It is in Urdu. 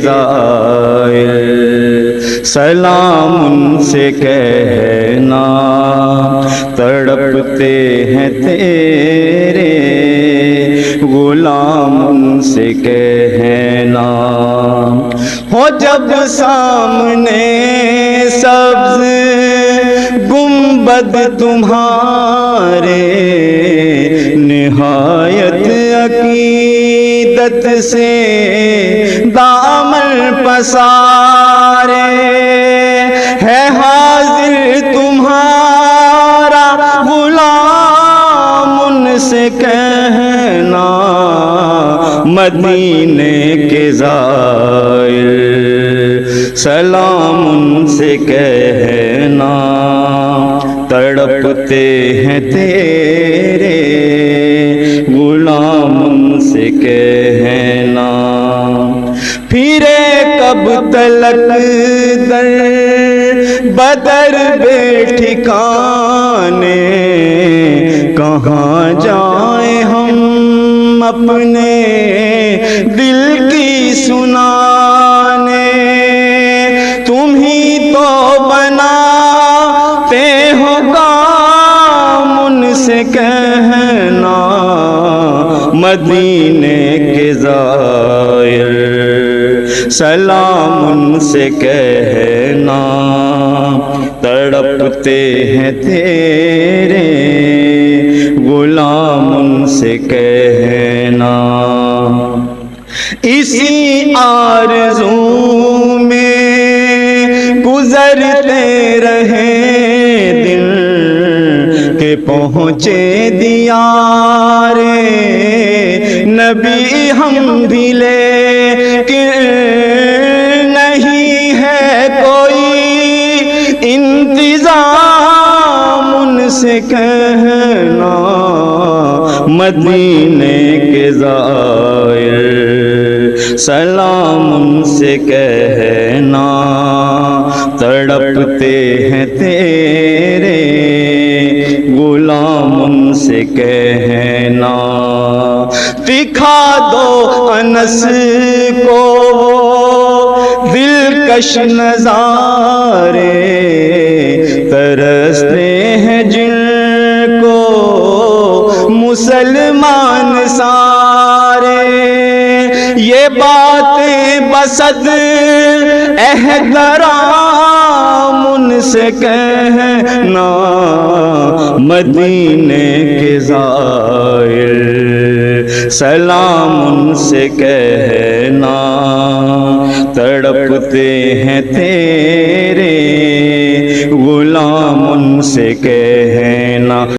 زائر، سلام ان سے کہنا تڑپتے ہیں تیرے غلام، ان سے کہنا ہو جب سامنے سبز گنبد تمہارے، نہایت عقیدت سے دامن پسارے، ہے حاضر تمہارا غلام، ان سے کہنا مدینے کے زائر، سلام ان سے کہنا تڑپتے ہیں تیرے غلام، ان سے کہنا پھرے کب تلک در بدر بے ٹھکانے، کہاں جائیں ہم اپنے دل کی سنانے، تم ہی تو بناتے ہو کام، ان سے کہنا مدینے کے زائر، سلام ان سے کہنا تڑپتے ہیں تیرے غلام، ان سے کہنا اسی آرزو میں گزرتے رہے دن کہ پہنچے دیار نبی ہم بھی، لیکن نہیں ہے کوئی انتظام، ان سے کہنا مدینے کے زائر، سلام ان سے کہنا تڑپتے ہیں تیرے غلام، ان سے کہنا دکھا دو انس کو دلکش نظارے، ترستے ہیں جن کو مسلمان سارے، یہ باتیں بصد احترام، ان سے کہنا مدینے کے زائر، سلام ان سے کہنا تڑپتے ہیں تیرے غلام، ان سے کہنا